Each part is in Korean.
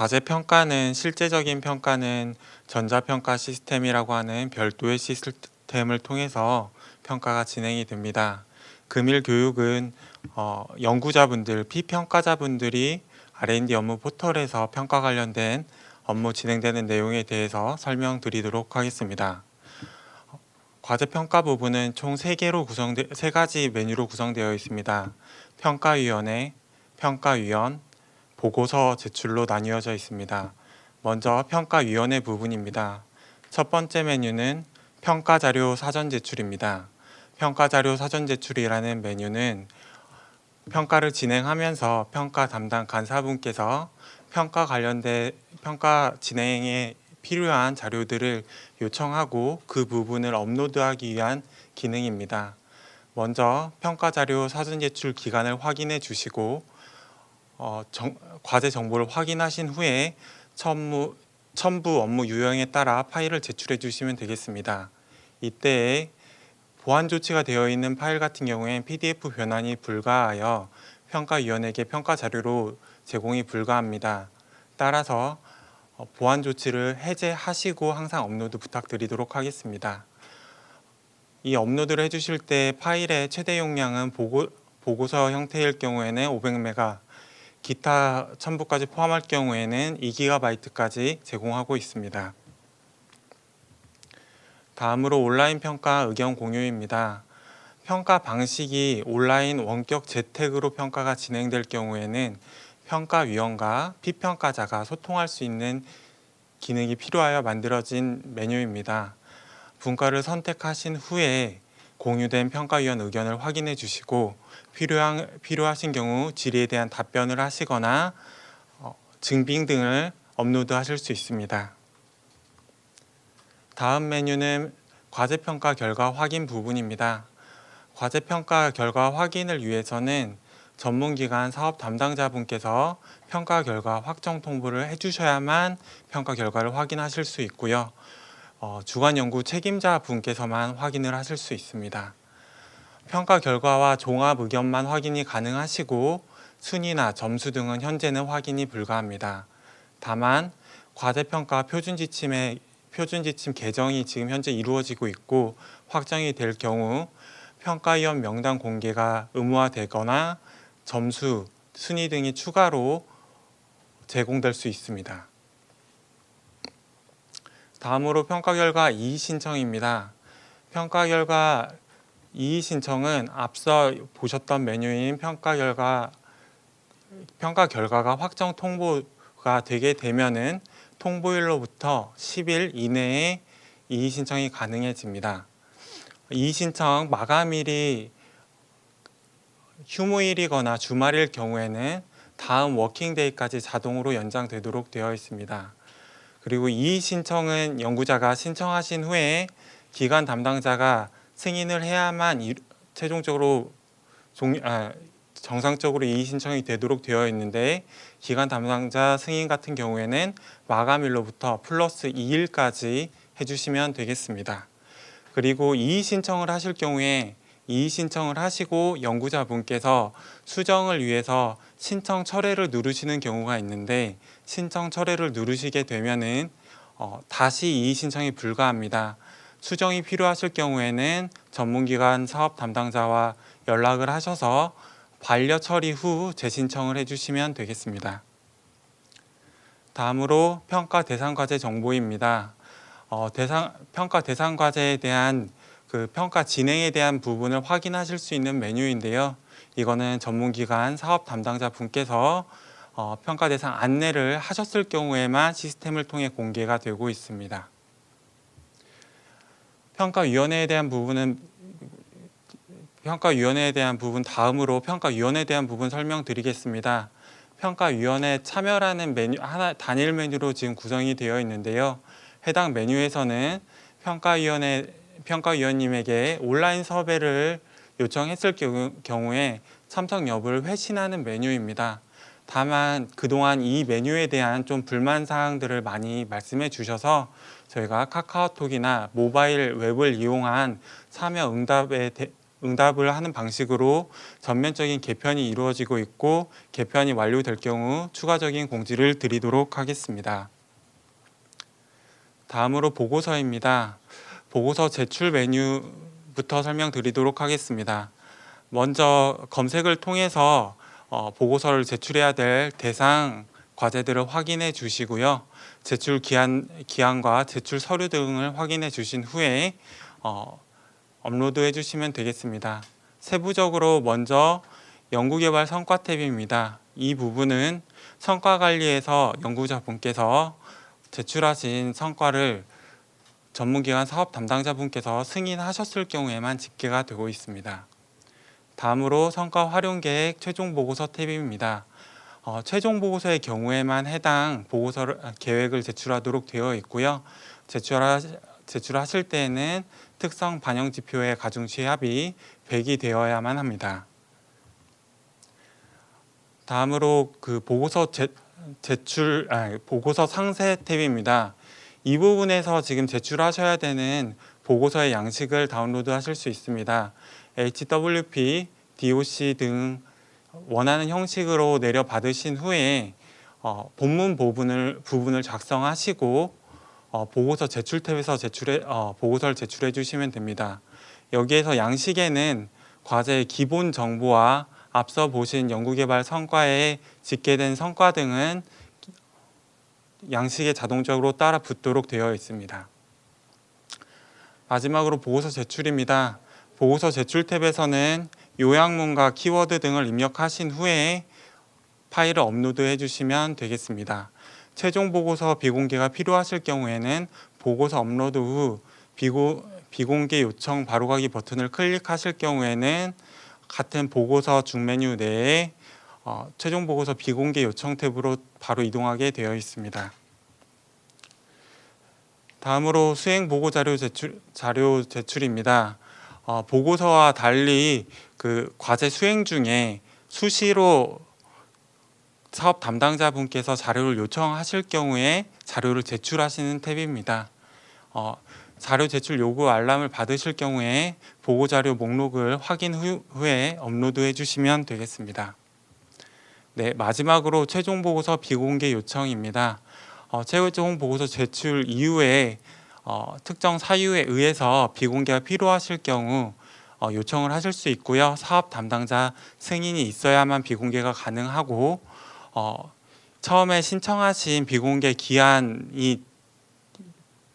과제 평가는 실제적인 평가는 전자평가 시스템이라고 하는 별도의 시스템을 통해서 평가가 진행이 됩니다. 금일 교육은 연구자분들, 피평가자분들이 R&D 업무 포털에서 평가 관련된 업무 진행되는 내용에 대해서 설명드리도록 하겠습니다. 과제 평가 부분은 총 3가지 메뉴로 구성되어 있습니다. 평가위원회, 평가위원, 보고서 제출로 나뉘어져 있습니다. 먼저 평가위원회 부분입니다. 첫 번째 메뉴는 평가자료 사전 제출입니다. 평가자료 사전 제출이라는 메뉴는 평가를 진행하면서 평가 담당 간사분께서 평가 진행에 필요한 자료들을 요청하고 그 부분을 업로드하기 위한 기능입니다. 먼저 평가자료 사전 제출 기간을 확인해 주시고 과제 정보를 확인하신 후에 첨부 업무 유형에 따라 파일을 제출해 주시면 되겠습니다. 이때 보안 조치가 되어 있는 파일 같은 경우엔 PDF 변환이 불가하여 평가위원에게 평가 자료로 제공이 불가합니다. 따라서 보안 조치를 해제하시고 항상 업로드 부탁드리도록 하겠습니다. 이 업로드를 해주실 때 파일의 최대 용량은 보고서 형태일 경우에는 500메가, 기타 첨부까지 포함할 경우에는 2GB까지 제공하고 있습니다. 다음으로 온라인 평가 의견 공유입니다. 평가 방식이 온라인 원격 재택으로 평가가 진행될 경우에는 평가위원과 피평가자가 소통할 수 있는 기능이 필요하여 만들어진 메뉴입니다. 분과를 선택하신 후에 공유된 평가위원 의견을 확인해 주시고 필요하신 경우 질의에 대한 답변을 하시거나 증빙 등을 업로드 하실 수 있습니다. 다음 메뉴는 과제평가 결과 확인 부분입니다. 과제평가 결과 확인을 위해서는 전문기관 사업 담당자분께서 평가 결과 확정 통보를 해주셔야만 평가 결과를 확인하실 수 있고요. 주관 연구 책임자 분께서만 확인을 하실 수 있습니다. 평가 결과와 종합 의견만 확인이 가능하시고 순위나 점수 등은 현재는 확인이 불가합니다. 다만 과제평가 표준지침 개정이 지금 현재 이루어지고 있고 확정이 될 경우 평가위원 명단 공개가 의무화되거나 점수, 순위 등이 추가로 제공될 수 있습니다. 다음으로 평가 결과 이의 신청입니다. 평가 결과 이의 신청은 앞서 보셨던 메뉴인 평가 결과가 확정 통보가 되게 되면은 통보일로부터 10일 이내에 이의 신청이 가능해집니다. 이의 신청 마감일이 휴무일이거나 주말일 경우에는 다음 워킹데이까지 자동으로 연장되도록 되어 있습니다. 그리고 이의 신청은 연구자가 신청하신 후에 기관 담당자가 승인을 해야만 최종적으로 정상적으로 이의 신청이 되도록 되어 있는데 기관 담당자 승인 같은 경우에는 마감일로부터 플러스 2일까지 해주시면 되겠습니다. 그리고 이의 신청을 하실 경우에 이의 신청을 하시고 연구자분께서 수정을 위해서 신청 철회를 누르시는 경우가 있는데 신청 철회를 누르시게 되면은 다시 이의 신청이 불가합니다. 수정이 필요하실 경우에는 전문기관 사업 담당자와 연락을 하셔서 반려 처리 후 재신청을 해주시면 되겠습니다. 다음으로 평가 대상 과제 정보입니다. 평가 대상 과제에 대한 평가 진행에 대한 부분을 확인하실 수 있는 메뉴인데요. 이거는 전문기관 사업 담당자 분께서 평가 대상 안내를 하셨을 경우에만 시스템을 통해 공개가 되고 있습니다. 평가위원회에 대한 부분 다음으로 평가위원회에 대한 부분 설명드리겠습니다. 평가위원회 참여라는 단일 메뉴로 지금 구성이 되어 있는데요. 해당 메뉴에서는 평가위원님에게 온라인 섭외를 요청했을 경우에 참석 여부를 회신하는 메뉴입니다. 다만 그동안 이 메뉴에 대한 좀 불만 사항들을 많이 말씀해 주셔서 저희가 카카오톡이나 모바일 웹을 이용한 참여 응답에 응답을 하는 방식으로 전면적인 개편이 이루어지고 있고, 개편이 완료될 경우 추가적인 공지를 드리도록 하겠습니다. 다음으로 보고서입니다. 보고서 제출 메뉴부터 설명드리도록 하겠습니다. 먼저 검색을 통해서 보고서를 제출해야 될 대상 과제들을 확인해 주시고요. 제출 기한과 제출 서류 등을 확인해 주신 후에 업로드해 주시면 되겠습니다. 세부적으로 먼저 연구개발 성과 탭입니다. 이 부분은 성과관리에서 연구자분께서 제출하신 성과를 전문기관 사업 담당자분께서 승인하셨을 경우에만 집계가 되고 있습니다. 다음으로 성과 활용 계획 최종 보고서 탭입니다. 최종 보고서의 경우에만 해당 계획을 제출하도록 되어 있고요. 제출하실 때에는 특성 반영 지표의 가중치 합이 100이 되어야만 합니다. 다음으로 보고서 상세 탭입니다. 이 부분에서 지금 제출하셔야 되는 보고서의 양식을 다운로드 하실 수 있습니다. HWP, DOC 등 원하는 형식으로 내려 받으신 후에 본문 부분을 작성하시고 보고서 제출 탭에서 보고서를 제출해 주시면 됩니다. 여기에서 양식에는 과제의 기본 정보와 앞서 보신 연구개발 성과에 집계된 성과 등은 양식에 자동적으로 따라 붙도록 되어 있습니다. 마지막으로 보고서 제출입니다. 보고서 제출 탭에서는 요약문과 키워드 등을 입력하신 후에 파일을 업로드해 주시면 되겠습니다. 최종 보고서 비공개가 필요하실 경우에는 보고서 업로드 후 비공개 요청 바로가기 버튼을 클릭하실 경우에는 같은 보고서 중 메뉴 내에 최종 보고서 비공개 요청 탭으로 바로 이동하게 되어 있습니다. 다음으로 수행 보고 자료 제출입니다. 보고서와 달리 과제 수행 중에 수시로 사업 담당자분께서 자료를 요청하실 경우에 자료를 제출하시는 탭입니다. 자료 제출 요구 알람을 받으실 경우에 보고 자료 목록을 확인 후에 업로드해 주시면 되겠습니다. 네, 마지막으로 최종 보고서 비공개 요청입니다. 최종 보고서 제출 이후에 특정 사유에 의해서 비공개가 필요하실 경우 요청을 하실 수 있고요. 사업 담당자 승인이 있어야만 비공개가 가능하고, 처음에 신청하신 비공개 기한이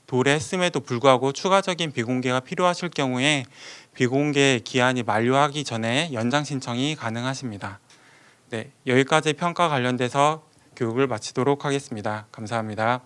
도래했음에도 불구하고 추가적인 비공개가 필요하실 경우에 비공개 기한이 만료하기 전에 연장 신청이 가능하십니다. 네, 여기까지 평가 관련돼서 교육을 마치도록 하겠습니다. 감사합니다.